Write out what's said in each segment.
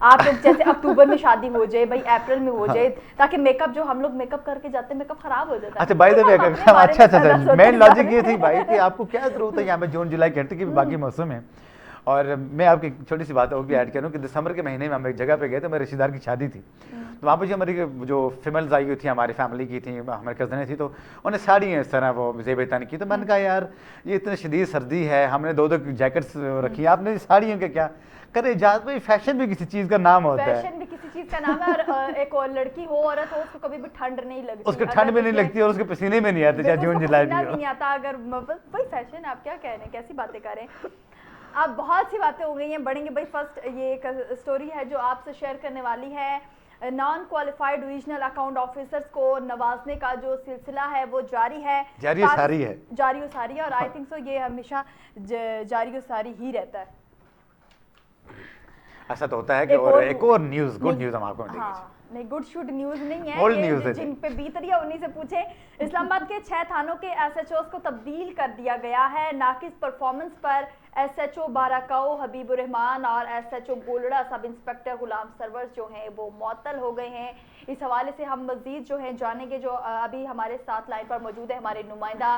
آپ لوگ جیسے اکتوبر میں شادی ہو جائے بھائی اپریل میں ہو جائے تاکہ میک اپ جو ہم لوگ میک اپ کر کے جاتے ہیں میک اپ خراب ہو جاتا ہے. اچھا بائی دا وے اچھا مین لاجک یہ تھی بھائی کہ آپ کو کیا ضرورت ہے یہاں پہ جون جولائی گھنٹے کی بھی باقی موسم ہے. اور میں آپ کی چھوٹی سی بات اور بھی ایڈ کروں کہ دسمبر کے مہینے میں ہم ایک جگہ پہ گئے تو میرے رشتے دار کی شادی تھی, تو وہاں پہ جو ہماری جو فیملز آئی ہوئی تھی ہماری فیملی کی تھیں, ہمارے کزنیں تھیں, تو انہوں نے ساڑی اس طرح وہ زیب تن کی. تو میں نے کہا یار یہ اتنی شدید سردی ہے, ہم نے 2 جیکٹس رکھی, آپ نے ساڑیوں کے کیا کرے جات بھائی, فیشن بھی کسی چیز کا نام ہوتا ہے, فیشن بھی کسی چیز کا نام ہے. اور ایک اور لڑکی ہو عورت ہو اس کو کبھی بھی ٹھنڈ نہیں لگتی, اس کو ٹھنڈ بھی نہیں لگتی اور اس کے پسینے میں نہیں آتے, چاہے جون جولائی بھی نہیں آتا. اگر وہی فیشن آپ کیا کہہ رہے ہیں, کیسی باتیں کر رہے ہیں آپ. بہت سی باتیں ہو گئی ہیں, بڑھیں گے بھائی. فرسٹ یہ ایک اسٹوری ہے جو آپ سے شیئر کرنے والی ہے. Naan qualified regional account officers کو نوازنے کا جو سلسلہ ہے وہ جاری ہے, جاری و ساری ہے, اور آئی تھنک سو یہ ہمیشہ جاری و ساری ہی رہتا ہے. ایسا تو ہوتا ہے کہ اور ایک اور نیوز, گڈ نیوز ہم آپ کو دیں گے. نہیں گڈ شوڈ نیوز نہیں ہے, جن پہ بیت رہی ہے انہیں سے پوچھیں. اسلام آباد کے 6 تھانوں کے ایس ایچ اوز کو تبدیل کر دیا گیا ہے. ناقص پرفارمنس پر S H O Barakahu Habib ur-Rehman اور S H O Golra sub inspector Ghulam Sarwar جو ہیں وہ معطل ہو گئے ہیں. اس حوالے سے ہم مزید جو ہے جانیں گے, جو ابھی ہمارے ساتھ لائن پر موجود ہے ہمارے نمائندہ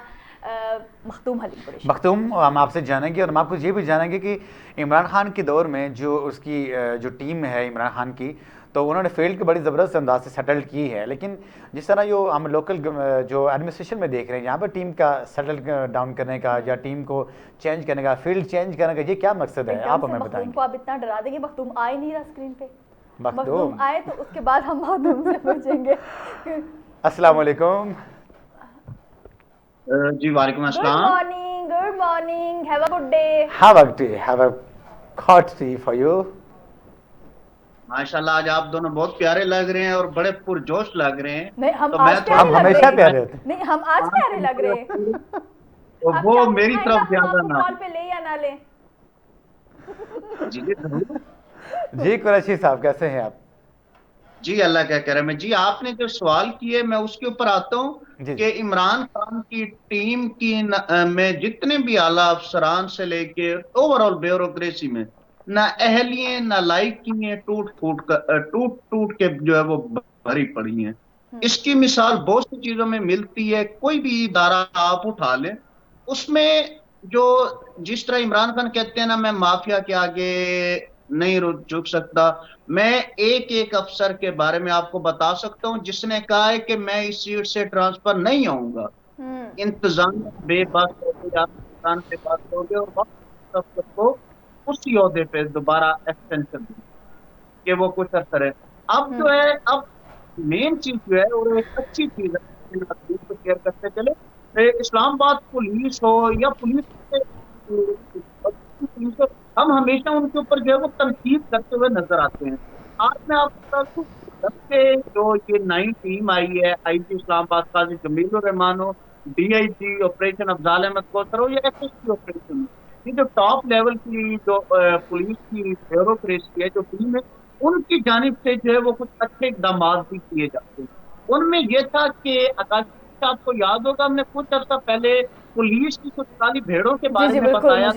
مختوم حلیم قریشی. مختوم, ہم آپ سے جانیں گے اور ہم آپ کو یہ بھی جانیں گے کہ عمران خان کے دور میں جو اس کی جو ٹیم ہے عمران خان کی, تو انہوں نے فیلڈ کو بڑی زبردست انداز سے سیٹل کی ہے. لیکن جس طرح جو ہم لوکل جو ایڈمنسٹریشن میں دیکھ رہے ہیں یہاں پر ٹیم کا سیٹل ڈاؤن کرنے کا یا ٹیم کو چینج کرنے کا, فیلڈ چینج کرنے کا, یہ کیا مقصد ہے آپ ہمیں بتائیں گے. مختوم کو آپ اتنا ڈرا دیں گے, مختوم آئے نہیں رہا اسکرین پہ. مختوم آئے تو اس کے بعد ہم مختوم سے پوچھیں گے. السلام علیکم. جی وعلیکم السلام. Good morning, have a good day. Have a hot tea for you. ماشاءاللہ آج آپ دونوں بہت پیارے لگ رہے ہیں اور بڑے پرجوش لگ رہے ہیں. نہیں ہم ہمیشہ پیارے ہوتے ہیں. نہیں ہم آج پیارے لگ رہے ہیں. وہ میری طرف زیادہ نہ کال پہ لے یا نہ لے. جی ضرور. جی قریشی صاحب کیسے ہیں آپ؟ جی اللہ کیا کہہ رہے ہیں. جی آپ نے جو سوال کیے میں اس کے اوپر آتا ہوں کہ عمران خان کی ٹیم کی میں جتنے بھی اعلیٰ افسران سے لے کے اوور آل بیوروکریسی میں نہ اہلیے نہ لائقیے ٹوٹ کے جو ہے وہ بھری پڑی ہیں. اس کی مثال بہت سی چیزوں میں ملتی ہے. کوئی بھی ادارہ آپ اٹھا لیں, اس میں جو جس طرح عمران خان کہتے ہیں نا میں مافیا کے آگے نہیں جھک سکتا, میں ایک افسر کے بارے میں آپ کو بتا سکتا ہوں جس نے کہا ہے کہ میں اس سیٹ سے ٹرانسفر نہیں ہوں گا. انتظام بے بس ہو گئے, آپ بے بس ہو گئے اور وقت کو اس عہدے پہ دوبارہ ایکسٹینشن دیں کہ وہ کچھ اثر ہے. اب جو ہے اب مین چیز جو ہے اور ایک اچھی چیز ہے شیئر کرتے چلے, اسلام آباد پولیس ہو یا پولیس ہم ہمیشہ ان کے اوپر جو ہے وہ تنقید کرتے ہوئے نظر آتے ہیں. آج میں آپ کو بتا دوں جب سے جو یہ نئی ٹیم آئی ہے, آئی جی اسلام آباد قاضی جمیل الرحمان ہو, D I G operation Afzal Ahmed Kausar ہو یا ایس ایس پی آپریشن, یہ جو ٹاپ لیول کی جو پولیس کی بیوروکریسی ہے جو ٹیم ہے, ان کی جانب سے جو ہے وہ کچھ اچھے اقدامات بھی کیے جاتے ہیں. ان میں یہ تھا کہ آپ کو یاد ہوگا ہم نے کچھ عرصہ پہلے پولیس کی کچھ کالی بھیڑوں کے بارے میں بتایا,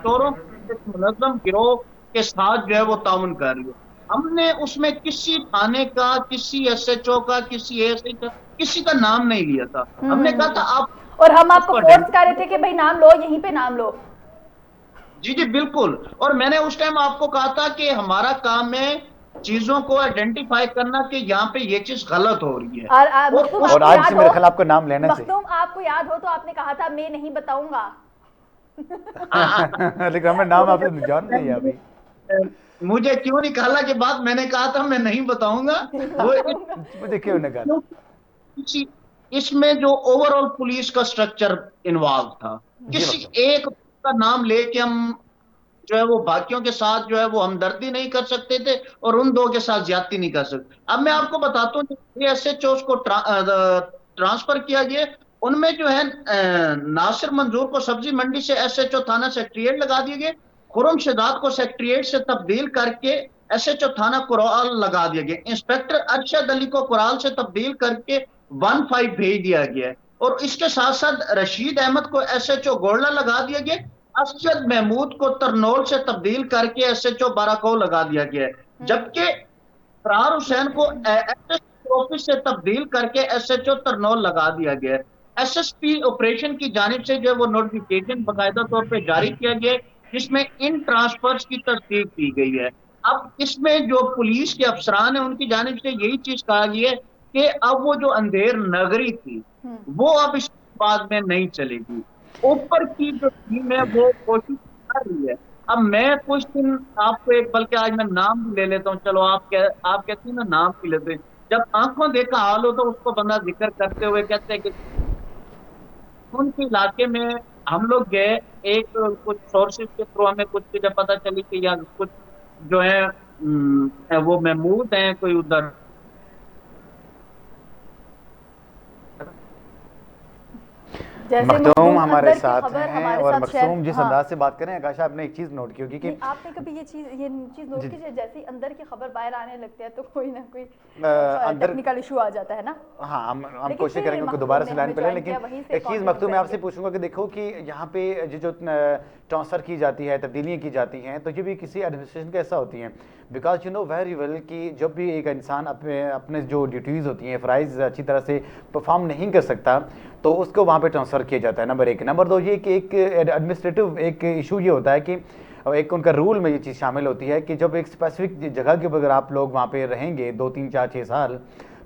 چوروں کے منظم گروہ کے ساتھ جو ہے وہ تعاون کر رہی ہے. ہم نے اس میں کسی تھانے کا, کسی ایس ایچ او کا, کسی ایس ایچ کا, کسی کا نام نہیں لیا تھا. ہم نے کہا تھا آپ, اور ہم آپ کو فورس کر رہے تھے کہ بھائی نام لو, یہیں پہ نام لو. جی بالکل. اور میں نے اس ٹائم آپ کو کہا تھا کہ ہمارا کام ہے چیزوں کو آئیڈینٹیفائی کرنا کہ یہاں پہ یہ چیز غلط ہو رہی ہے. اور آج سے میرے خیال آپ کو نام لینا چاہیے. مختوم آپ کو یاد ہو تو آپ نے کہا تھا میں نہیں بتاؤں گا, لیکن ہمیں نام آپ نے جان لیا ابھی. مجھے کیوں نہیں کہا کہ بات میں نے کہا تھا میں نہیں بتاؤں گا. مجھے کیوں نہیں کہا؟ اس میں جو اوور آل پولیس کا سٹرکچر انوالو تھا, کسی ایک کا نام لے کے ہم جو ہے وہ باقیوں کے ساتھ جو ہے وہ ہمدردی نہیں کر سکتے تھے اور ان دو کے ساتھ زیادتی نہیں کر سکتے. اب میں آپ کو بتاتا ہوں ایس ایچ اوز کو ٹرانسفر کیا گیا, ان میں جو ہے ناصر منظور کو سبزی منڈی سے ایس ایچ او تھانہ سیکریٹریٹ لگا دیے گئے, خرم شداد کو سیکریٹریٹ سے تبدیل کر کے ایس ایچ او تھانہ کرال لگا دیا گیا. انسپیکٹر ارشد علی کو کرال سے تبدیل کر کے 1-5 بھیج دیا گیا, اور اس کے ساتھ ساتھ رشید احمد کو ایس ایچ او گولڈا لگا دیا گیا. اسجد محمود کو ترنول سے تبدیل کر کے SHO باراکو لگا دیا گیا ہے، جبکہ فرار حسین کو SSP آفس سے تبدیل کر کے SHO ترنول لگا دیا گیا ہے۔ SSP آپریشن کی جانب سے جو ہے وہ نوٹیفیکیشن باقاعدہ طور پہ جاری کیا گیا ہے، جس میں ان ٹرانسفرز کی تصدیق کی گئی ہے۔ اب اس میں جو پولیس کے افسران ہیں ان کی جانب سے یہی چیز کہا گیا ہے کہ اب وہ جو اندھیر نگری تھی وہ اب اس بعد میں نہیں چلے گی۔ اوپر کی جو ٹیم ہے وہ کوشش کر رہی ہے۔ اب میں کچھ دن آپ کو ایک، بلکہ آج میں نام بھی لے لیتا ہوں، چلو آپ کہتے ہیں نا نام بھی لیتے ہیں، جب آنکھوں دیکھا حال ہو تو اس کو بندہ ذکر کرتے ہوئے کہتے ہیں کہ ان کے علاقے میں ہم لوگ گئے، ایک کچھ سورسز کے تھرو ہمیں کچھ چیزیں پتہ چلی کہ یا کچھ جو ہے وہ محمود ہیں کوئی ادھر مخدوم ہمارے ساتھ ہیں، اور مقصوم جس انداز سے بات کریں آکاشا آپ نے ایک چیز نوٹ کی ہوگی کہ آپ نے کبھی یہ چیز نوٹ کی جیسے ہی اندر کی خبر باہر آنے لگتی ہے تو کوئی نہ کوئی ٹیکنیکل ایشو آ جاتا ہے نا۔ ہاں ہم کوشش کریں گے ان کو دوبارہ سے لائن پہ لیں، لیکن ایک چیز مخدوم میں آپ سے پوچھوں گا کہ دیکھو کہ یہاں پہ جو ٹرانسفر کی جاتی ہے، تبدیلیاں کی جاتی ہیں، تو یہ بھی کسی ایڈمنسٹریشن کا ایسا ہوتی ہیں، because you know very well کہ جب بھی ایک انسان اپنے جو ڈیوٹیز ہوتی ہیں، فرائض اچھی طرح سے پرفارم نہیں کر سکتا تو اس کو وہاں پہ ٹرانسفر کیا جاتا ہے، نمبر ایک۔ نمبر دو یہ کہ ایک ایڈمنسٹریٹو ایک ایشو یہ ہوتا ہے کہ ایک ان کا رول میں یہ چیز شامل ہوتی ہے کہ جب ایک اسپیسیفک جگہ کے اوپر اگر آپ لوگ وہاں پہ رہیں گے 2 3 4 6 سال،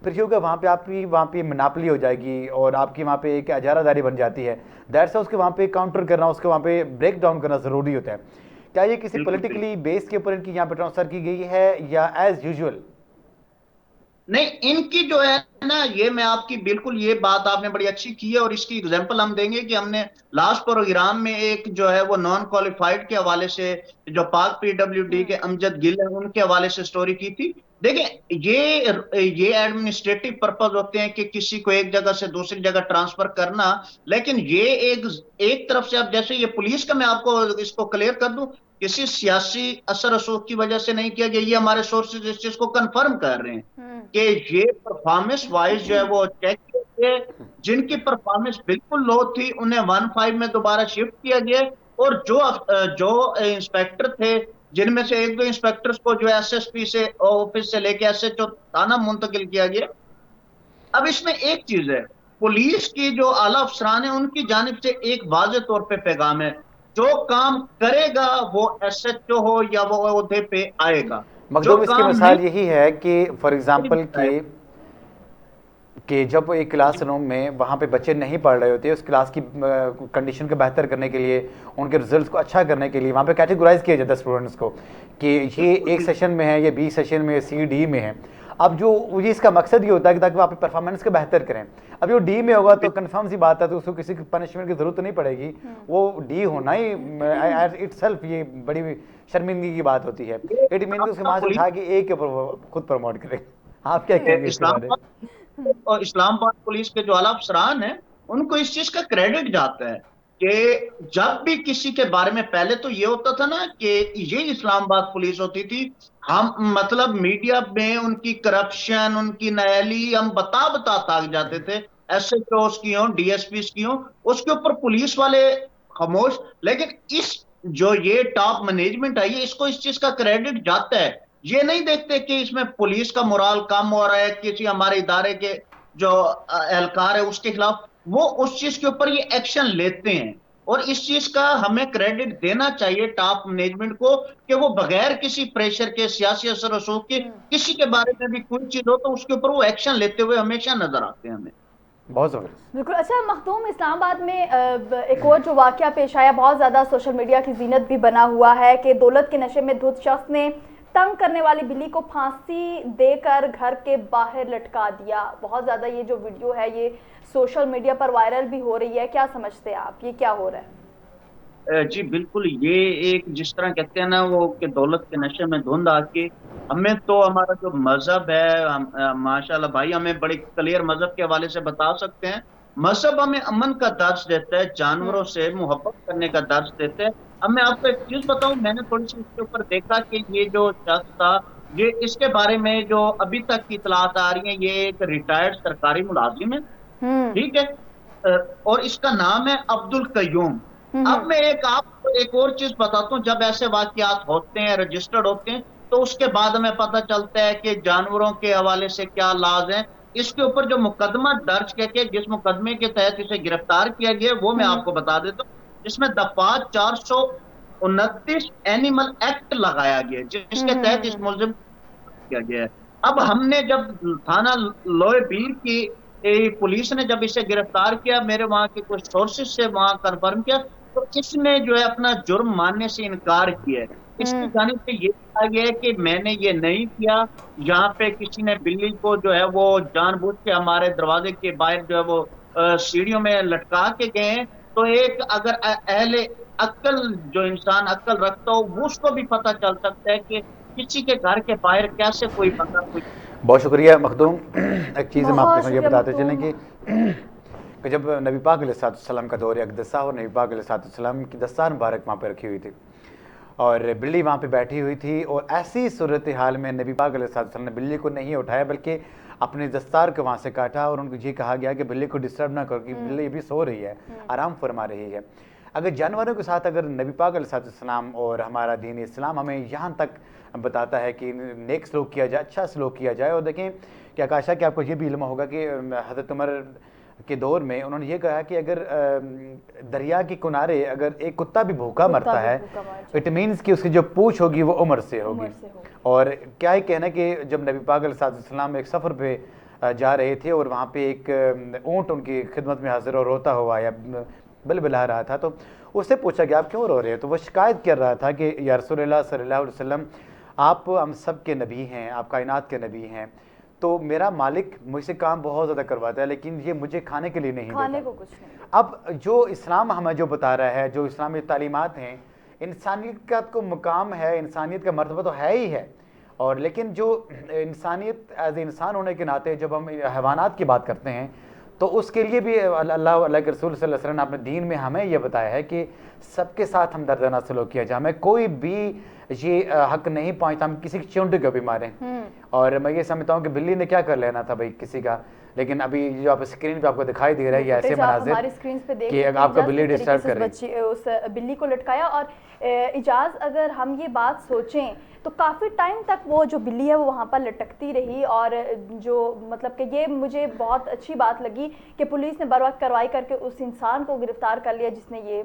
پھر یہ ہوگا وہاں پہ آپ کی وہاں پہ مناپلی ہو جائے گی اور آپ کی وہاں پہ ایک اجارہ داری بن جاتی ہے، دیٹس اس کے وہاں پہ کاؤنٹر کرنا، اس کے وہاں پہ بریک ڈاؤن کرنا ضروری ہوتا ہے۔ کیا یہ کسی پولیٹیکلی بیس کے اوپر ان کی یہاں پہ ٹرانسفر کی گئی ہے یا ایز یوزول؟ نہیں، ان کی جو ہے نا، یہ میں آپ کی بالکل یہ بات آپ نے بڑی اچھی کی ہے، اور اس کی ایگزامپل ہم دیں گے کہ ہم نے لاسٹ پروگرام میں ایک جو ہے وہ نان کوالیفائڈ کے حوالے سے جو پاک PWD کے امجد گل ہیں ان کے حوالے سے سٹوری کی تھی۔ دیکھیں یہ ایڈمنسٹریٹو پرپز ہوتے ہیں کہ کسی کو ایک جگہ سے دوسری جگہ ٹرانسفر کرنا، لیکن یہ ایک طرف سے اب جیسے یہ پولیس کا میں آپ کو اس کو کلیئر کر دوں، کسی سیاسی اثر رسوخ کی وجہ سے نہیں کیا گیا، یہ ہمارے سورسز اس چیز کو کنفرم کر رہے ہیں کہ یہ پرفارمنس وائز جو ہے وہ چیک کیے، جن کی پرفارمنس بالکل لو تھی انہیں 1-5 میں دوبارہ شفٹ کیا گیا، اور جو انسپیکٹر تھے جن میں سے 1-2 انسپیکٹرز کو جو SSP سے آفس سے لے کے SHO تھانہ منتقل کیا گیا۔ اب اس میں ایک چیز ہے، پولیس کی جو اعلیٰ افسران ہیں ان کی جانب سے ایک واضح طور پہ پیغام ہے، جو کام کرے گا وہ SHO ہو یا وہ عہدے پہ آئے گا۔ مخدوم اس کی مثال یہی ہے کہ فار ایگزامپل کہ جب ایک کلاس روم میں وہاں پہ بچے نہیں پڑھ رہے ہوتے، اس کلاس کی کنڈیشن کو بہتر کرنے کے لیے، ان کے ریزلٹس کو اچھا کرنے کے لیے وہاں پہ کیٹیگورائز کیا جاتا ہے اسٹوڈنٹس کو کہ یہ ایک سیشن میں ہے، یہ B سیشن میں، C D میں ہے۔ اب جو اس کا مقصد یہ ہوتا ہے کہ تاکہ وہ آپ پرفارمنس کو بہتر کریں۔ اب جو D میں ہوگا تو کنفرم سی بات ہے تو اس کو کسی پنشمنٹ کی ضرورت نہیں پڑے گی، وہ D ہونا ہی اٹ سیلف یہ بڑی شرمندگی کی بات ہوتی ہے۔ اٹ مینس اس کے وہاں سے اٹھا کے ایک کے اوپر خود پروموٹ کرے۔ آپ کیا کہیں گے؟ اور اسلام آباد پولیس کے جو اعلیٰ افسران ہیں ان کو اس چیز کا کریڈٹ جاتا ہے کہ جب بھی کسی کے بارے میں، پہلے تو یہ ہوتا تھا نا کہ یہ اسلام آباد پولیس ہوتی تھی، ہم مطلب میڈیا میں ان کی کرپشن، ان کی نااہلی ہم بتا تھک جاتے تھے، SHOs کی ہوں، DSPs کی ہوں، اس کے اوپر پولیس والے خاموش۔ لیکن اس جو یہ ٹاپ مینجمنٹ ہے اس کو اس چیز کا کریڈٹ جاتا ہے، یہ نہیں دیکھتے کہ اس میں پولیس کا مورال کم ہو رہا ہے، کسی ہمارے ادارے کے جو اہلکار ہے اس کے خلاف، وہ اس چیز کے اوپر یہ ایکشن لیتے ہیں۔ اور اس چیز کا ہمیں کریڈٹ دینا چاہیے ٹاپ مینجمنٹ کو کہ وہ بغیر کسی پریشر کے، سیاسی اثر رسوخ کے، کسی کے بارے میں بھی کوئی چیز ہو تو اس کے اوپر وہ ایکشن لیتے ہوئے ہمیشہ نظر آتے ہیں ہمیں۔ بہت زبردست، بالکل۔ اچھا مخدوم، اسلام آباد میں ایک اور جو واقعہ پیش آیا، بہت زیادہ سوشل میڈیا کی زینت بھی بنا ہوا ہے کہ دولت کے نشے میں دھت شخص نے تنگ کرنے والی بلی کو پھانسی دے کر گھر کے باہر لٹکا دیا۔ بہت زیادہ یہ جو ویڈیو ہے یہ سوشل میڈیا پر وائرل بھی ہو رہی ہے، کیا سمجھتے ہیں آپ، یہ کیا ہو رہا ہے؟ جی بالکل، یہ ایک جس طرح کہتے ہیں نا وہ کہ دولت کے نشے میں دھند آ کے، ہمیں تو ہمارا جو مذہب ہے ماشاءاللہ بھائی ہمیں بڑی کلیئر مذہب کے حوالے سے بتا سکتے ہیں، مذہب ہمیں امن کا درس دیتا ہے، جانوروں سے محبت کرنے کا درس دیتا ہے۔ اب میں آپ کو ایک چیز بتاؤں، میں نے تھوڑی سی اس کے اوپر دیکھا کہ یہ جو شخص تھا، یہ اس کے بارے میں جو ابھی تک کی اطلاعات آ رہی ہیں، یہ ایک ریٹائرڈ سرکاری ملازم ہے، ٹھیک ہے، اور اس کا نام ہے عبد القیوم۔ اب میں ایک اور چیز بتاتا ہوں، جب ایسے واقعات ہوتے ہیں، رجسٹرڈ ہوتے ہیں، تو اس کے بعد ہمیں پتہ چلتا ہے کہ جانوروں کے حوالے سے کیا لاز ہیں۔ اس کے اوپر جو مقدمہ درج کیا گیا، جس مقدمے کے تحت اسے گرفتار کیا گیا، وہ میں آپ کو بتا دیتا ہوں، جس میں دفعہ 429 اینیمل ایکٹ لگایا گیا، جس کے تحت اس ملزم کیا گیا ہے۔ اب ہم نے جب تھانہ لوئے بیر کی پولیس نے جب اسے گرفتار کیا، میرے وہاں کے کچھ سورسز سے وہاں کنفرم کیا، تو اس نے جو ہے اپنا جرم ماننے سے انکار کیا ہے۔ اس کی جانب سے یہ کہا گیا ہے کہ میں نے یہ نہیں کیا، یہاں پہ کسی نے بلی کو جو ہے وہ جان بوجھ کے ہمارے دروازے کے باہر جو ہے وہ سیڑھیوں میں لٹکا کے گئے ہیں۔ تو ایک اگر اہل عقل جو انسان عقل رکھتا ہو، وہ اس کو بھی پتہ چل سکتا ہے کہ کسی کے گھر کے باہر کیسے کوئی بندہ کوئی۔ بہت شکریہ مخدوم۔ ایک چیز ہم آپ کو یہ بتاتے چلیں کہ جب نبی پاک علیہ السلام کا دور اقدسہ اور نبی پاک علیہ السلام کی دستار مبارک وہاں پہ رکھی ہوئی تھی اور بلی وہاں پہ بیٹھی ہوئی تھی، اور ایسی صورتحال میں نبی پاک علیہ السلام نے بلی کو نہیں اٹھایا بلکہ اپنے دستار کو وہاں سے کاٹا، اور ان کو یہ کہا گیا کہ بلی کو ڈسٹرب نہ کرو کہ بلی بھی سو رہی ہے، آرام فرما رہی ہے۔ اگر جانوروں کے ساتھ اگر نبی پاک علیہ السلام اور ہمارا دین اسلام ہمیں یہاں تک بتاتا ہے کہ نیک سلوک کیا جائے، اچھا سلوک کیا جائے، اور دیکھیں کہ آکاشا کہ آپ کو یہ بھی علم ہوگا کہ حضرت عمر کے دور میں انہوں نے یہ کہا کہ اگر دریا کے کنارے اگر ایک کتا بھی بھوکا مرتا ہے، اٹ مینس کہ اس کی جو پوچھ ہوگی وہ عمر سے ہوگی۔ اور کیا ہی کہنا کہ جب نبی پاک علیہ السلام ایک سفر پہ جا رہے تھے اور وہاں پہ ایک اونٹ ان کی خدمت میں حاضر اور روتا ہوا یا بلبلا رہا تھا، تو اس سے پوچھا کہ آپ کیوں رو رہے ہیں؟ تو وہ شکایت کر رہا تھا کہ یا رسول اللہ صلی اللہ علیہ وسلم، آپ ہم سب کے نبی ہیں، آپ کائنات کے نبی ہیں، تو میرا مالک مجھ سے کام بہت زیادہ کرواتا ہے لیکن یہ مجھے کھانے کے لیے نہیں دیتا۔ اب جو اسلام ہمیں جو بتا رہا ہے، جو اسلامی تعلیمات ہیں، انسانیت کا کو مقام ہے، انسانیت کا مرتبہ تو ہے ہی ہے، اور لیکن جو انسانیت ایز اے انسان ہونے کے ناطے جب ہم حیوانات کی بات کرتے ہیں تو اس کے لیے بھی اللہ کے رسول صلی اللہ علیہ وسلم نے اپنے دین میں ہمیں یہ بتایا ہے کہ سب کے ساتھ ہم دردانہ سلوک کیا جائے، ہمیں کوئی بھی یہ حق نہیں پہنچتا ہم کسی کی چونٹی کو بھی ماریں۔ اور میں یہ سمجھتا ہوں کہ بلی نے کیا کر لینا تھا بھائی کسی کا، لیکن ابھی جو آپ اسکرین پہ آپ کو دکھائی دے رہا ہے یہ ایسے مناظر کہ آپ کا بلی ڈسٹرب کر رہی ہے، اس بلی کو لٹکایا۔ اور اجاز اگر ہم یہ بات سوچیں تو کافی ٹائم تک وہ جو بلی ہے وہ وہاں پر لٹکتی رہی، اور جو مطلب کہ یہ مجھے بہت اچھی بات لگی کہ پولیس نے بر وقت کارروائی کر کے اس انسان کو گرفتار کر لیا جس نے یہ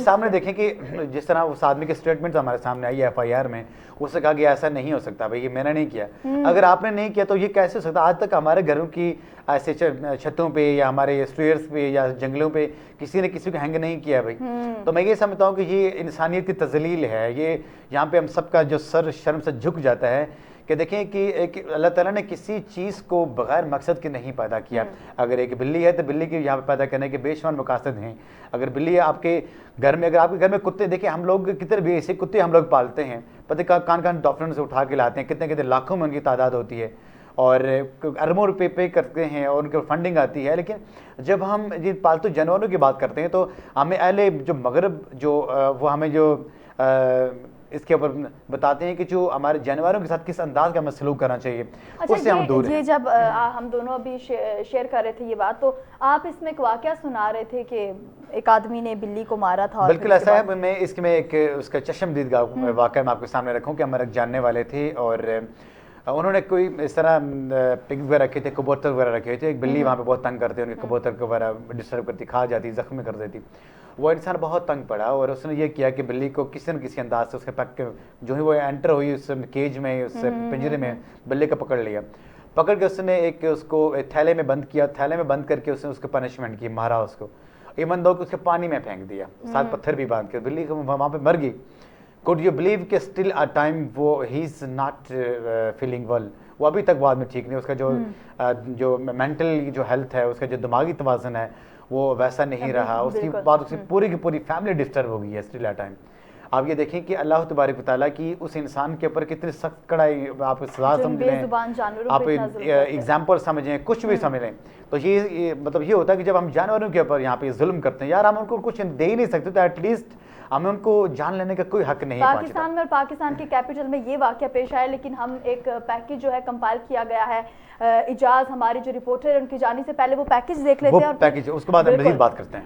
سامنے دیکھیں کہ جس طرح اس آدمی کے سٹیٹمنٹ ہمارے سامنے آئی ہے ایف آئی آر میں، اس سے کہا کہ ایسا نہیں ہو سکتا بھائی، یہ میں نے نہیں کیا۔ اگر آپ نے نہیں کیا تو یہ کیسے ہو سکتا؟ آج تک ہمارے گھروں کی ایسے چھتوں پہ یا ہمارے اسٹریئرس پہ یا جنگلوں پہ کسی نے کسی کو ہینگ نہیں کیا بھائی۔ تو میں یہ سمجھتا ہوں کہ یہ انسانیت کی تذلیل ہے، یہ یہاں پہ ہم سب کا جو سر شرم سے جھک جاتا ہے کہ دیکھیں کہ ایک اللہ تعالیٰ نے کسی چیز کو بغیر مقصد کے نہیں پیدا کیا۔ اگر ایک بلی ہے تو بلی کے یہاں پہ پیدا کرنے کے بے شمار مقاصد ہیں۔ اگر بلی ہے آپ کے گھر میں، اگر آپ کے گھر میں کتے دیکھیں، ہم لوگ کتنے بھی ایسے کتے ہم لوگ پالتے ہیں، پتہ کان ڈاکٹروں سے اٹھا کے لاتے ہیں، کتنے لاکھوں میں ان کی تعداد ہوتی ہے اور اربوں روپے پے کرتے ہیں اور ان کی فنڈنگ آتی ہے۔ لیکن جب ہم یہ پالتو جانوروں کی بات کرتے ہیں تو ہمیں اہل جو مغرب جو وہ ہمیں جو اس کے اوپر بتاتے ہیں کہ جو ہمارے جانوروں کے ساتھ کس انداز کا ہمیں سلوک کرنا چاہیے، اس سے ہم دور ہیں۔ یہ جب ہم دونوں ابھی شیئر کر رہے تھے یہ بات، تو آپ اس میں ایک واقعہ سنا رہے تھے کہ ایک آدمی نے بلی کو مارا تھا۔ بالکل ایسا ہے، میں اس میں ایک اس کا چشمدید کا واقعہ میں آپ کے سامنے رکھوں کہ ہمارے جاننے والے تھے اور انہوں نے کوئی اس طرح پگ وغیرہ رکھے تھے، کبوتر وغیرہ رکھے تھے۔ ایک بلی وہاں پہ بہت تنگ کرتے ان کے کبوتر کو وغیرہ ڈسٹرب کرتی، کھا جاتی، زخمی کر دیتی۔ وہ انسان بہت تنگ پڑا اور اس نے یہ کیا کہ بلی کو کسی نہ کسی انداز سے اس کے پک جو ہی وہ انٹر ہوئی اس کیج میں، اس پنجرے میں، بلی کو پکڑ لیا، پکڑ کے اس نے ایک اس کو تھیلے میں بند کیا، تھیلے میں بند کر کے اس نے اس کو پنشمنٹ کی، مارا اس کو، ایون دو کہ اس کے پانی میں پھینک دیا، ساتھ پتھر بھی باندھ کے، بلی وہاں پہ مر گئی۔ Could you believe کہ still a time وہ he is not feeling well، وہ ابھی تک وہ آدمی ٹھیک نہیں، اس کا جو مینٹل جو ہیلتھ ہے، اس کا جو دماغی توازن ہے وہ ویسا نہیں رہا، اس کی بات اس کی پوری کی پوری فیملی ڈسٹرب ہو گئی ہے اسٹل اے ٹائم۔ آپ یہ دیکھیں کہ اللہ تبارک و تعالیٰ کی اس انسان کے اوپر کتنی سخت کڑائی، آپ سزا سمجھ لیں، آپ ایگزامپل سمجھیں، کچھ بھی سمجھ لیں، تو یہ مطلب یہ ہوتا ہے کہ جب ہم جانوروں کے اوپر یہاں پہ ظلم کرتے ہیں، یار ہم ان کو کچھ دے ہی نہیں سکتے تو ایٹ لیسٹ ہمیں ان کو جان لینے کا کوئی حق نہیں پہنچتا۔ پاکستان میں اور پاکستان کی کیپٹل میں یہ واقعہ پیش آیا، لیکن ہم ایک پیکیج جو ہے کمپائل کیا گیا ہے، اجاز ہماری جو رپورٹر ان کی جانی سے پہلے وہ پیکیج دیکھ لیتے ہیں اور پیکیج اس کے بعد ہم مزید بات کرتے ہیں۔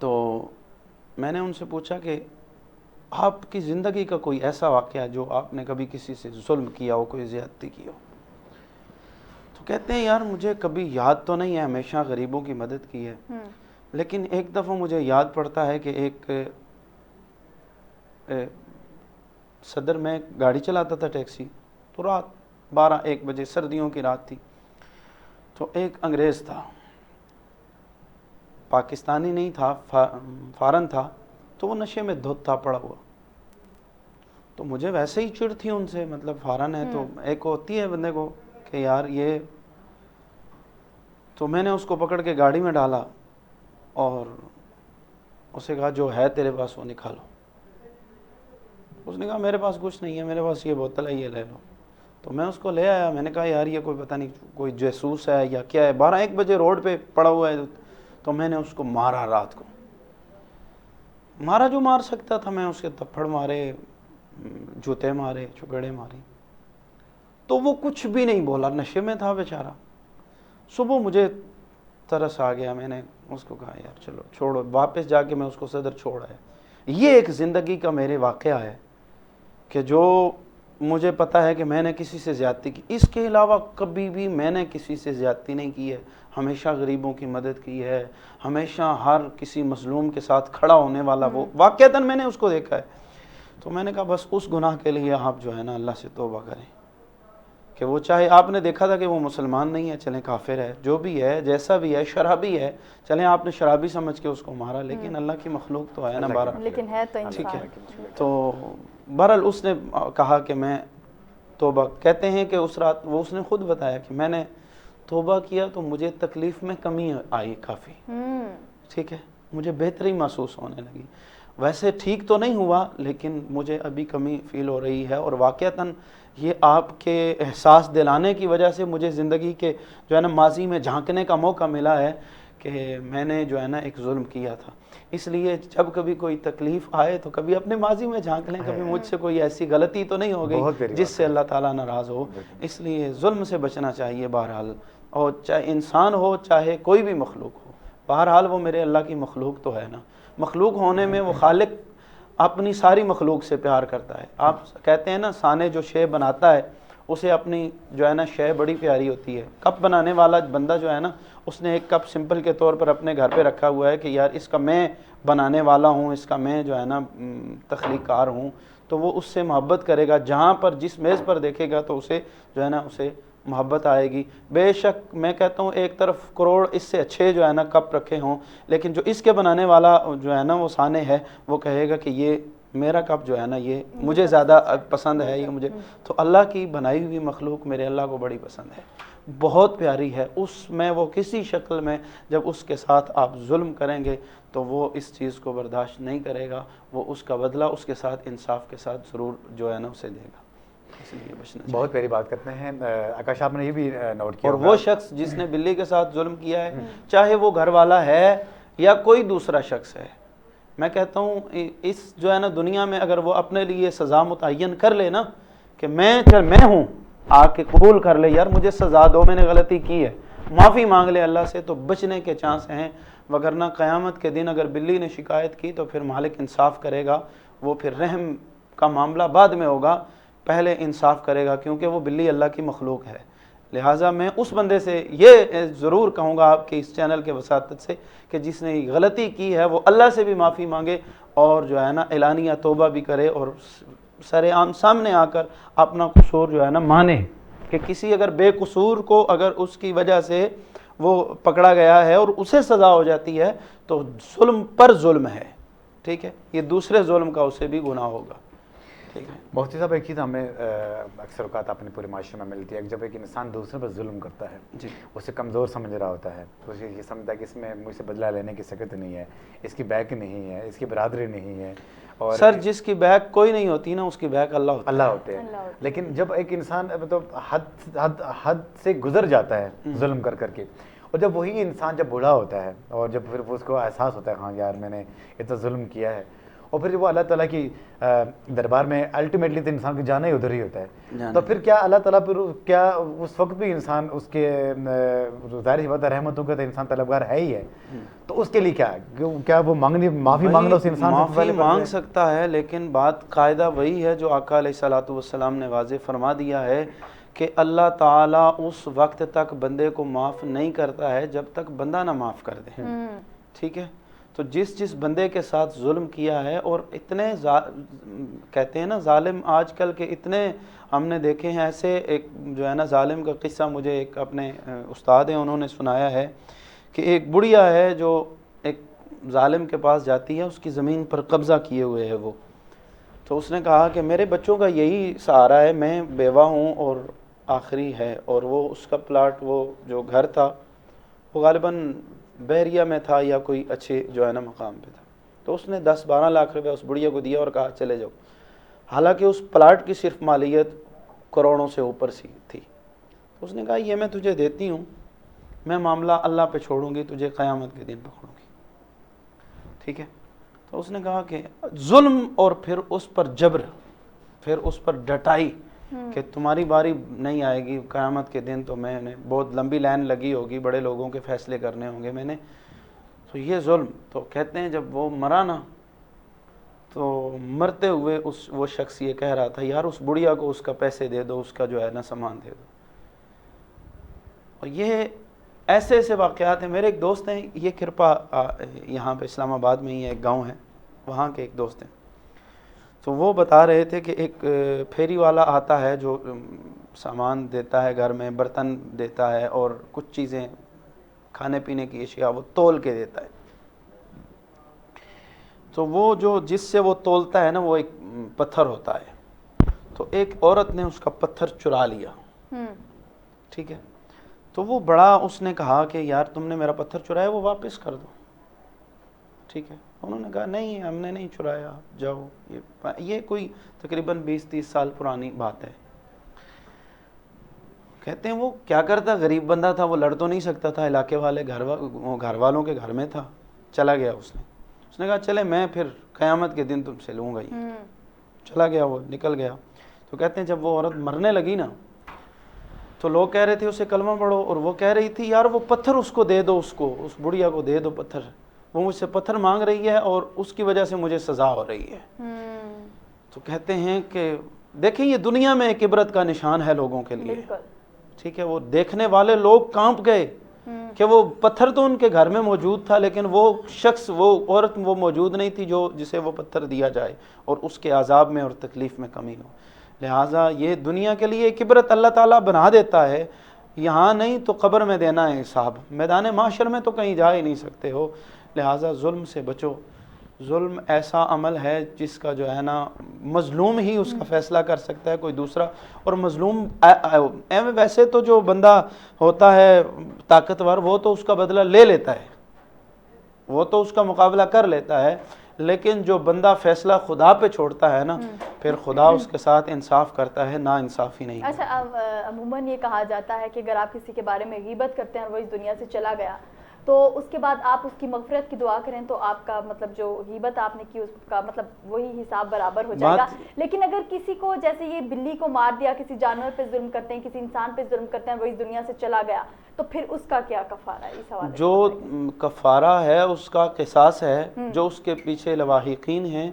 تو میں نے ان سے پوچھا کہ آپ کی زندگی کا کوئی ایسا واقعہ جو آپ نے کبھی کسی سے ظلم کیا ہو, کوئی زیادتی کی ہو؟ تو کہتے ہیں یار مجھے کبھی یاد تو نہیں ہے, ہمیشہ غریبوں کی مدد کی ہے, لیکن ایک دفعہ مجھے یاد پڑتا ہے کہ ایک صدر میں گاڑی چلاتا تھا ٹیکسی, تو رات 12-1 بجے سردیوں کی رات تھی, تو ایک انگریز تھا, پاکستانی نہیں تھا, فارن تھا, تو وہ نشے میں دھت تھا پڑا ہوا. تو مجھے ویسے ہی چڑ تھی ان سے, مطلب فارن ہے تو ایک ہوتی ہے بندے کو کہ یار یہ, تو میں نے اس کو پکڑ کے گاڑی میں ڈالا اور اسے کہا جو ہے تیرے پاس وہ نکالو. اس نے کہا میرے پاس کچھ نہیں ہے, میرے پاس یہ بوتل ہے, یہ لے لو. تو میں اس کو لے آیا, میں نے کہا یار یہ کوئی پتہ نہیں کوئی جاسوس ہے یا کیا ہے, 12-1 بجے روڈ پہ پڑا ہوا ہے. تو میں نے اس کو مارا, رات کو مارا جو مار سکتا تھا, میں اس کے تھپڑ مارے, جوتے مارے, چپیڑے ماری, تو وہ کچھ بھی نہیں بولا, نشے میں تھا بیچارہ. صبح مجھے ترس آ گیا, میں نے اس کو کہا یار چلو چھوڑو, واپس جا کے میں اس کو صدر چھوڑ آیا. یہ ایک زندگی کا میرے واقعہ ہے کہ جو مجھے پتا ہے کہ میں نے کسی سے زیادتی کی. اس کے علاوہ کبھی بھی میں نے کسی سے زیادتی نہیں کی ہے, ہمیشہ غریبوں کی مدد کی ہے, ہمیشہ ہر کسی مظلوم کے ساتھ کھڑا ہونے والا, وہ واقعتاً میں نے اس کو دیکھا ہے. تو میں نے کہا بس اس گناہ کے لیے آپ جو ہے نا اللہ سے توبہ کریں, کہ وہ چاہے آپ نے دیکھا تھا کہ وہ مسلمان نہیں ہے, چلیں کافر ہے, جو بھی ہے, جیسا بھی ہے, شرابی ہے, چلیں آپ نے شرابی سمجھ کے اس کو مارا, لیکن اللہ کی مخلوق تو ہے نا بہرحال, لیکن ہے تو ٹھیک ہے. انسان. تو بہرحال اس نے کہا کہ میں توبہ, کہتے ہیں کہ اس رات وہ اس نے خود بتایا کہ میں نے توبہ کیا تو مجھے تکلیف میں کمی آئی کافی, ٹھیک ہے, مجھے بہتری محسوس ہونے لگی. ویسے ٹھیک تو نہیں ہوا لیکن مجھے ابھی کمی فیل ہو رہی ہے, اور واقعتاً یہ آپ کے احساس دلانے کی وجہ سے مجھے زندگی کے جو ہے نا ماضی میں جھانکنے کا موقع ملا ہے کہ میں نے جو ہے نا ایک ظلم کیا تھا. اس لیے جب کبھی کوئی تکلیف آئے تو کبھی اپنے ماضی میں جھانک لیں, کبھی مجھ سے کوئی ایسی غلطی تو نہیں ہو گئی جس سے اللہ تعالیٰ ناراض ہو. اس لیے ظلم سے بچنا چاہیے بہرحال, اور چاہے انسان ہو چاہے کوئی بھی مخلوق ہو, بہرحال وہ میرے اللہ کی مخلوق تو ہے نا. مخلوق ہونے میں وہ خالق اپنی ساری مخلوق سے پیار کرتا ہے. آپ کہتے ہیں نا سانے جو شے بناتا ہے اسے اپنی جو ہے نا شے بڑی پیاری ہوتی ہے. کپ بنانے والا بندہ جو ہے نا, اس نے ایک کپ سمپل کے طور پر اپنے گھر پہ رکھا ہوا ہے کہ یار اس کا میں بنانے والا ہوں, اس کا میں جو ہے نا تخلیق کار ہوں, تو وہ اس سے محبت کرے گا. جہاں پر جس میز پر دیکھے گا تو اسے جو ہے نا اسے محبت آئے گی. بے شک میں کہتا ہوں ایک طرف کروڑ اس سے اچھے جو ہے نا کپ رکھے ہوں, لیکن جو اس کے بنانے والا جو ہے نا وہ سانے ہے, وہ کہے گا کہ یہ میرا کپ جو ہے نا یہ مجھے زیادہ پسند ہے, یہ مجھے. تو اللہ کی بنائی ہوئی مخلوق میرے اللہ کو بڑی پسند ہے, بہت پیاری ہے. اس میں وہ کسی شکل میں جب اس کے ساتھ آپ ظلم کریں گے تو وہ اس چیز کو برداشت نہیں کرے گا, وہ اس کا بدلہ اس کے ساتھ انصاف کے ساتھ ضرور جو ہے نا اسے دے گا. بہت پیاری بات کرتے ہیں آکاش, آپ نے یہ بھی نوٹ کیا. اور وہ شخص جس نے بلی کے ساتھ ظلم کیا ہے, چاہے وہ گھر والا ہے یا کوئی دوسرا شخص ہے, میں کہتا ہوں اس جو ہے نا دنیا میں اگر وہ اپنے لیے سزا متعین کر لے نا کہ میں ہوں, آ کے قبول کر لے یار مجھے سزا دو, میں نے غلطی کی ہے, معافی مانگ لے اللہ سے, تو بچنے کے چانس ہیں. وگرنہ قیامت کے دن اگر بلی نے شکایت کی تو پھر مالک انصاف کرے گا. وہ پھر رحم کا معاملہ بعد میں ہوگا, پہلے انصاف کرے گا, کیونکہ وہ بلی اللہ کی مخلوق ہے. لہٰذا میں اس بندے سے یہ ضرور کہوں گا آپ کے اس چینل کے وساطت سے کہ جس نے غلطی کی ہے وہ اللہ سے بھی معافی مانگے, اور جو ہے نا اعلانیہ توبہ بھی کرے, اور سر عام سامنے آ کر اپنا قصور جو ہے نا مانے. کہ کسی اگر بے قصور کو اگر اس کی وجہ سے وہ پکڑا گیا ہے اور اسے سزا ہو جاتی ہے تو ظلم پر ظلم ہے, ٹھیک ہے, یہ دوسرے ظلم کا اسے بھی گناہ ہوگا. مفتی صاحب ایک چیز ہمیں اکثر اوقات اپنے پورے معاشرے میں ملتی ہے کہ جب ایک انسان دوسرے پر ظلم کرتا ہے, جی, اسے کمزور سمجھ رہا ہوتا ہے, تو اسے یہ سمجھتا ہے کہ اس میں مجھ سے بدلہ لینے کی سکت نہیں ہے, اس کی بیک نہیں ہے, اس کی برادری نہیں ہے. اور سر جس کی بیک کوئی نہیں ہوتی نا اس کی بیک اللہ ہوتے ہیں. لیکن جب ایک انسان مطلب حد سے گزر جاتا ہے ظلم کر کے, اور جب وہی انسان جب بوڑھا ہوتا ہے اور جب پھر اس کو احساس ہوتا ہے ہاں یار میں نے اتنا ظلم کیا ہے, اور پھر وہ اللہ تعالیٰ کی دربار میں الٹیمیٹلی تو انسان کی جانا ہی ادھر ہی ہوتا ہے. تو پھر کیا اللہ تعالیٰ پھر کیا اس وقت بھی انسان اس کے ظاہر سی بات ہے رحمتوں کا تو انسان طلبگار ہے ہی ہے, تو اس کے لیے کیا وہ معافی مانگنا اس انسان سے معافی مانگ سکتا ہے, لیکن بات قاعدہ وہی ہے جو آقا علیہ الصلوۃ والسلام نے واضح فرما دیا ہے کہ اللہ تعالیٰ اس وقت تک بندے کو معاف نہیں کرتا ہے جب تک بندہ نہ معاف کر دے. ٹھیک ہے, تو جس بندے کے ساتھ ظلم کیا ہے, اور اتنے کہتے ہیں نا ظالم آج کل کے اتنے ہم نے دیکھے ہیں ایسے. ایک جو ہے نا ظالم کا قصہ مجھے ایک اپنے استاد ہیں انہوں نے سنایا ہے کہ ایک بڑھیا ہے جو ایک ظالم کے پاس جاتی ہے, اس کی زمین پر قبضہ کیے ہوئے ہے وہ. تو اس نے کہا کہ میرے بچوں کا یہی سہارا ہے, میں بیوہ ہوں اور آخری ہے, اور وہ اس کا پلاٹ وہ جو گھر تھا وہ غالباً بحریہ میں تھا یا کوئی اچھے جو ہے نا مقام پہ تھا. تو اس نے 10-12 لاکھ روپے اس بڑھیا کو دیا اور کہا چلے جاؤ, حالانکہ اس پلاٹ کی صرف مالیت کروڑوں سے اوپر سی تھی. تو اس نے کہا یہ میں تجھے دیتی ہوں, میں معاملہ اللہ پہ چھوڑوں گی, تجھے قیامت کے دن پکڑوں گی. ٹھیک ہے, تو اس نے کہا کہ ظلم اور پھر اس پر جبر, پھر اس پر ڈٹائی کہ تمہاری باری نہیں آئے گی قیامت کے دن, تو میں نے بہت لمبی لائن لگی ہوگی, بڑے لوگوں کے فیصلے کرنے ہوں گے میں نے, تو یہ ظلم. تو کہتے ہیں جب وہ مرا نا تو مرتے ہوئے وہ شخص یہ کہہ رہا تھا یار اس بڑھیا کو اس کا پیسے دے دو, اس کا جو ہے نا سامان دے دو. اور یہ ایسے ایسے واقعات ہیں. میرے ایک دوست ہیں, یہ کرپا یہاں پہ اسلام آباد میں ہی ایک گاؤں ہے, وہاں کے ایک دوست ہیں. تو وہ بتا رہے تھے کہ ایک پھیری والا آتا ہے جو سامان دیتا ہے گھر میں, برتن دیتا ہے اور کچھ چیزیں کھانے پینے کی اشیاء وہ تول کے دیتا ہے. تو وہ جو جس سے وہ تولتا ہے نا وہ ایک پتھر ہوتا ہے, تو ایک عورت نے اس کا پتھر چرا لیا. ٹھیک ہے, تو وہ بڑا اس نے کہا کہ یار تم نے میرا پتھر چرایا, وہ واپس کر دو. ٹھیک ہے, انہوں نے کہا نہیں ہم نے نہیں چرایا, جاؤ. یہ کوئی تقریباً 20-30 سال پرانی بات ہے. کہتے ہیں وہ کیا کرتا, غریب بندہ تھا, وہ لڑ تو نہیں سکتا تھا, علاقے والے گھر والوں کے گھر میں تھا, چلا گیا. اس نے کہا چلے میں پھر قیامت کے دن تم سے لوں گا. چلا گیا, وہ نکل گیا. تو کہتے ہیں جب وہ عورت مرنے لگی نا تو لوگ کہہ رہے تھے اسے کلمہ پڑھو, اور وہ کہہ رہی تھی یار وہ پتھر اس کو دے دو, اس بڑھیا کو دے دو پتھر, وہ مجھ سے پتھر مانگ رہی ہے اور اس کی وجہ سے مجھے سزا ہو رہی ہے. تو کہتے ہیں کہ دیکھیں یہ دنیا میں ایک عبرت کا نشان ہے لوگوں کے لیے. ٹھیک ہے, وہ دیکھنے والے لوگ کانپ گئے کہ وہ پتھر تو ان کے گھر میں موجود تھا, لیکن وہ شخص, وہ عورت وہ موجود نہیں تھی جسے وہ پتھر دیا جائے اور اس کے عذاب میں اور تکلیف میں کمی ہو. لہٰذا یہ دنیا کے لیے ایک عبرت اللہ تعالیٰ بنا دیتا ہے. یہاں نہیں تو قبر میں دینا ہے حساب, میدان معاشر میں تو کہیں جا ہی نہیں سکتے ہو. لہٰذا ظلم سے بچو. ظلم ایسا عمل ہے جس کا جو ہے نا مظلوم ہی اس کا فیصلہ کر سکتا ہے, کوئی دوسرا. اور مظلوم ویسے تو جو بندہ ہوتا ہے طاقتور وہ تو اس کا بدلہ لے لیتا ہے, وہ تو اس کا مقابلہ کر لیتا ہے, لیکن جو بندہ فیصلہ خدا پہ چھوڑتا ہے نا پھر خدا اس کے ساتھ انصاف کرتا ہے, نا انصافی نہیں. اچھا, عموماً یہ کہا جاتا ہے کہ اگر آپ کسی کے بارے میں غیبت کرتے ہیں اور وہ اس دنیا سے چلا گیا تو اس کے بعد آپ اس کی مغفرت کی دعا کریں تو آپ کا مطلب جو غیبت آپ نے کی اس کا مطلب وہی حساب برابر ہو جائے گا. لیکن اگر کسی کو جیسے یہ بلی کو مار دیا, کسی جانور پہ ظلم کرتے ہیں, کسی انسان پہ ظلم کرتے ہیں, وہ اس دنیا سے چلا گیا, تو پھر اس کا کیا کفارہ ہے؟ اس حوالے جو کفارہ ہے اس کا قصاص ہے, جو اس کے پیچھے لواحقین ہیں,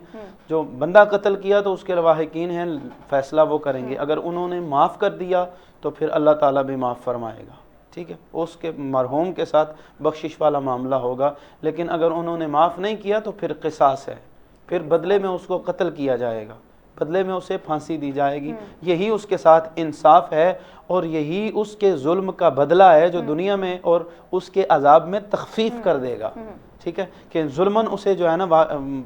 جو بندہ قتل کیا تو اس کے لواحقین ہیں, فیصلہ وہ کریں گے. اگر انہوں نے معاف کر دیا تو پھر اللہ تعالیٰ بھی معاف فرمائے گا. ٹھیک ہے, اس کے مرحوم کے ساتھ بخشش والا معاملہ ہوگا. لیکن اگر انہوں نے معاف نہیں کیا تو پھر قصاص ہے, پھر بدلے میں اس کو قتل کیا جائے گا, بدلے میں اسے پھانسی دی جائے گی. یہی اس کے ساتھ انصاف ہے اور یہی اس کے ظلم کا بدلہ ہے جو دنیا میں اور اس کے عذاب میں تخفیف کر دے گا. ٹھیک ہے, کہ ظلماً اسے جو ہے نا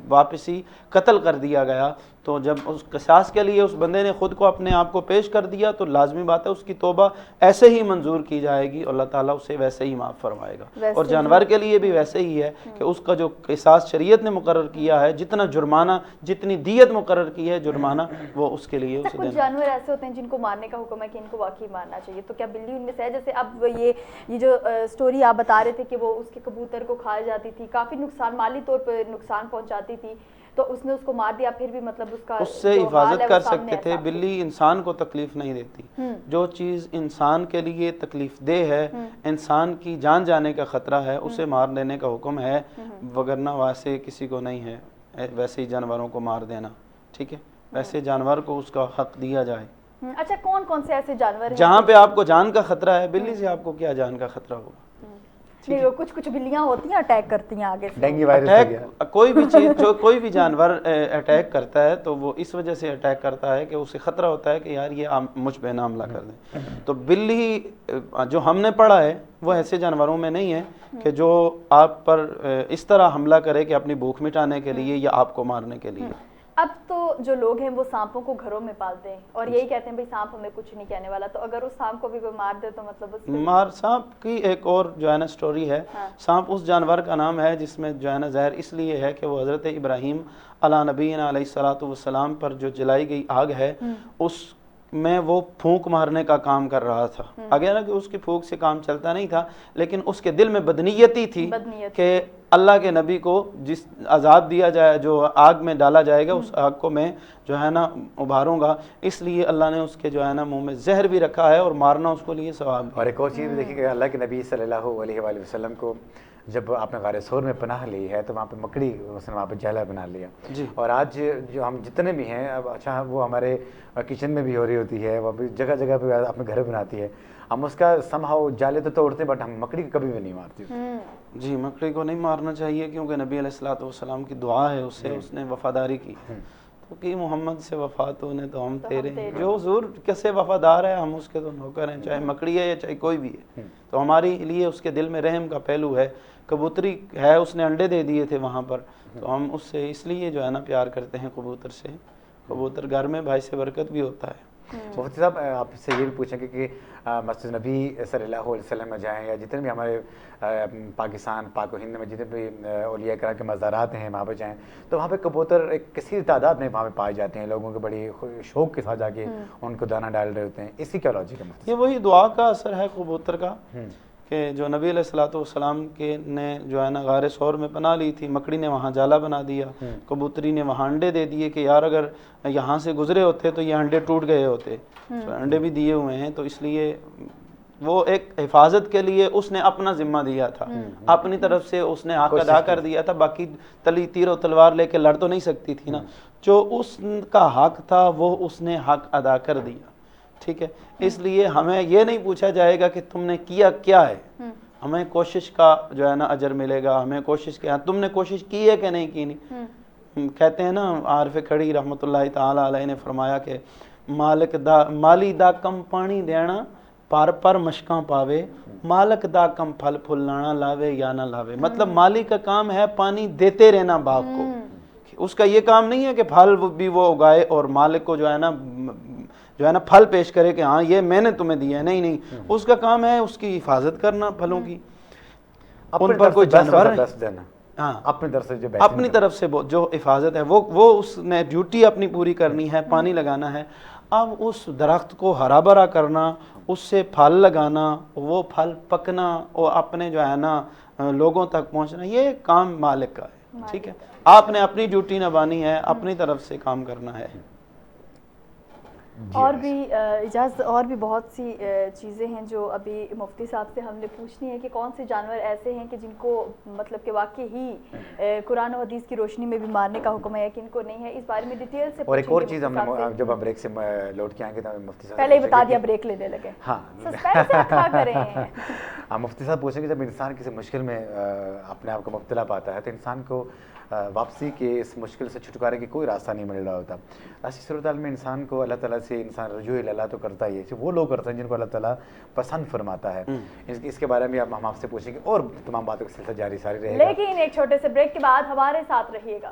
واپسی قتل کر دیا گیا, تو جب اس قصاص کے لیے اس بندے نے خود کو اپنے آپ کو پیش کر دیا تو لازمی بات ہے اس کی توبہ ایسے ہی منظور کی جائے گی اور اللہ تعالیٰ اسے ویسے ہی معاف فرمائے گا. اور جانور کے لیے بھی ویسے ہی ہے کہ اس کا جو قصاص شریعت نے مقرر کیا ہے, جتنا جرمانہ, جتنی دیت مقرر کی ہے جرمانہ, وہ اس کے لیے اسے دینا. کچھ جانور ایسے ہوتے ہیں جن کو مارنے کا حکم ہے کہ ان کو واقعی مارنا چاہیے, تو کیا بلی ان میں سے ہے؟ جیسے اب یہ جو سٹوری آپ بتا رہے تھے کہ وہ اس کے کبوتر کو کھا جاتی تھی, کافی نقصان, مالی طور پر نقصان پہنچاتی تھی, تو اس نے اس کو مار دیا, پھر بھی مطلب اس کا اس سے جو حال حفاظت ہے کر وہ سامنے سکتے تھے. ہے. بلی انسان کو تکلیف نہیں دیتی. جو چیز انسان کے لیے تکلیف دہ ہے, انسان کی جان جانے کا خطرہ ہے, اسے مار دینے کا حکم ہے, وگرنہ ویسے کسی کو نہیں ہے ویسے ہی جانوروں کو مار دینا. ٹھیک ہے, ویسے جانور کو اس کا حق دیا جائے. اچھا, کون کون سے ایسے جانور ہیں جہاں پہ آپ کو جان کا خطرہ ہے, بلی سے آپ کو کیا جان کا خطرہ ہوگا؟ کچھ کچھ بلیاں ہوتی ہیں اٹیک کرتی ہیں آگے سے. ڈینگی وائرس ہو گیا. کوئی بھی چیز, جو کوئی بھی جانور اٹیک کرتا ہے تو وہ اس وجہ سے اٹیک کرتا ہے کہ اسے خطرہ ہوتا ہے کہ یار یہ مجھ پہ نہ حملہ کر دیں. تو بلی جو ہم نے پڑھا ہے وہ ایسے جانوروں میں نہیں ہے کہ جو آپ پر اس طرح حملہ کرے کہ اپنی بھوک مٹانے کے لیے یا آپ کو مارنے کے لیے. اب تو جو لوگ ہیں وہ سانپوں کو گھروں میں پالتے ہیں اور یہی کہتے ہیں بھئی سانپ ہمیں کچھ نہیں کہنے والا, تو اگر اس سانپ کو بھی کوئی مار دے تو مطلب سانپ کی ایک اور جو ہے نا سٹوری ہے. سانپ اس جانور کا نام ہے جس میں جو ہے نا زہر اس لیے ہے کہ وہ حضرت ابراہیم علیہ نبینا علیہ الصلوۃ والسلام پر جو جلائی گئی آگ ہے اس میں وہ پھونک مارنے کا کام کر رہا تھا. آگے نا کہ اس کی پھونک سے کام چلتا نہیں تھا, لیکن اس کے دل میں بدنیتی تھی کہ اللہ کے نبی کو جس عذاب دیا جائے, جو آگ میں ڈالا جائے گا, اس آگ کو میں جو ہے نا ابھاروں گا. اس لیے اللہ نے اس کے جو ہے نا منہ میں زہر بھی رکھا ہے اور مارنا اس کو لیے ثواب. اور ایک اور چیز دیکھیے کہ اللہ کے نبی صلی اللہ علیہ وآلہ وسلم کو جب آپ نے غار ثور میں پناہ لی ہے تو وہاں پہ مکڑی اس نے وہاں پہ جہلا بنا لیا. اور آج جو ہم جتنے بھی ہیں, اب اچھا وہ ہمارے کچن میں بھی ہو رہی ہوتی ہے, وہ بھی جگہ جگہ پہ اپنے گھر بناتی ہے, ہم اس کا سمہاؤ جالے تو توڑتے ہیں بٹ ہم مکڑی کو کبھی بھی نہیں مارتے. جی, مکڑی کو نہیں مارنا چاہیے کیونکہ نبی علیہ الصلوۃ والسلام کی دعا ہے اس سے, اس نے وفاداری کی تو کہ محمد سے وفا تو نے تو ہم تیرے. جو حضور کیسے وفادار ہے ہم اس کے تو نوکر ہیں, چاہے مکڑی ہے یا چاہے کوئی بھی ہے. تو ہمارے لیے اس کے دل میں رحم کا پہلو ہے. کبوتری ہے, اس نے انڈے دے دیے تھے وہاں پر, تو ہم اس سے اس لیے جو ہے نا پیار کرتے ہیں کبوتر سے. کبوتر گھر میں بھائی سے برکت بھی ہوتا ہے. مفتی صاحب آپ سے یہ بھی پوچھیں گے کہ مسجد نبی صلی اللہ علیہ وسلم میں جائیں یا جتنے بھی ہمارے پاکستان پاک و ہند میں جتنے بھی اولیاء کرام کے مزارات ہیں وہاں پہ جائیں تو وہاں پہ کبوتر ایک کثیر تعداد میں وہاں پہ پائے جاتے ہیں. لوگوں کے بڑی شوق کے ساتھ جا کے ان کو دانہ ڈال رہے ہوتے ہیں. اس کی کیا لاجک ہے؟ یہ وہی دعا کا اثر ہے کبوتر کا کہ جو نبی علیہ الصلوۃ والسلام کے نے جو ہے نا غار ثور میں پناہ لی تھی, مکڑی نے وہاں جالا بنا دیا, کبوتری نے وہاں انڈے دے دیے کہ یار اگر یہاں سے گزرے ہوتے تو یہ انڈے ٹوٹ گئے ہوتے. انڈے بھی دیے ہوئے ہیں, تو اس لیے وہ ایک حفاظت کے لیے اس نے اپنا ذمہ دیا تھا, اپنی طرف سے اس نے حق ادا کر دیا تھا. باقی تیر و تلوار لے کے لڑ تو نہیں سکتی تھی نا, جو اس کا حق تھا وہ اس نے حق ادا کر دیا. ٹھیک ہے, اس لیے ہمیں یہ نہیں پوچھا جائے گا کہ تم نے کیا کیا ہے, ہمیں کوشش کا جو ہے نا اجر ملے گا. ہمیں کوشش کیا, تم نے کوشش کی ہے کہ نہیں کی نہیں. کہتے ہیں نا عارف کھڑی رحمۃ اللہ تعالی علیہ نے فرمایا کہ مالک دا مالی دا کم پانی دینا پر پر مشکاں پاوے, مالک دا کم پھل پھل لانا لاوے یا نہ لاوے. مطلب مالی کا کام ہے پانی دیتے رہنا باغ کو, اس کا یہ کام نہیں ہے کہ پھل بھی وہ اگائے اور مالک کو جو ہے نا پھل پیش کرے کہ ہاں یہ میں نے تمہیں دیا ہے. نہیں نہیں, اس کا کام ہے اس کی حفاظت کرنا پھلوں کی. ان پر کوئی جانور ہاں اپنی طرف سے جو حفاظت ہے وہ اس نے ڈیوٹی اپنی پوری کرنی ہے, پانی لگانا ہے. اب اس درخت کو ہرا بھرا کرنا, اس سے پھل لگانا, وہ پھل پکنا اور اپنے جو ہے نا لوگوں تک پہنچنا, یہ کام مالک کا ہے. ٹھیک ہے, آپ نے اپنی ڈیوٹی نبھانی ہے, اپنی طرف سے کام کرنا ہے. اور بھی اجازت اور بھی بہت سی چیزیں ہیں جو ابھی مفتی صاحب سے ہم نے پوچھنی ہے کہ کون سے جانور ایسے ہیں کہ جن کو مطلب کہ واقعی ہی قرآن و حدیث کی روشنی میں بھی مارنے کا حکم ہے, کن کو نہیں ہے, اس بارے میں ڈیٹیل سے. اور ایک اور چیز ہم نے جب ہم بریک سے لوٹ کے آئیں گے تو مفتی صاحب پہلے ہی بتا دیا بریک لینے لگے. ہاں سسپینس رکھا کریں. مفتی صاحب پوچھیں کہ جب انسان کسی مشکل میں اپنے آپ کو مبتلا پاتا ہے تو انسان کو واپسی کے اس مشکل سے چھٹکارے کی کوئی راستہ نہیں مل رہا ہوتا. ایسی صورتحال میں انسان کو اللہ تعالیٰ سے انسان رجوع اللہ تو کرتا ہی ہے, وہ لوگ کرتے ہیں جن کو اللہ تعالیٰ پسند فرماتا ہے. اس کے بارے میں ہم آپ سے پوچھیں گے اور تمام باتوں کا سلسلہ جاری ساری رہے گا, لیکن ایک چھوٹے سے بریک کے بعد ہمارے ساتھ رہیے گا.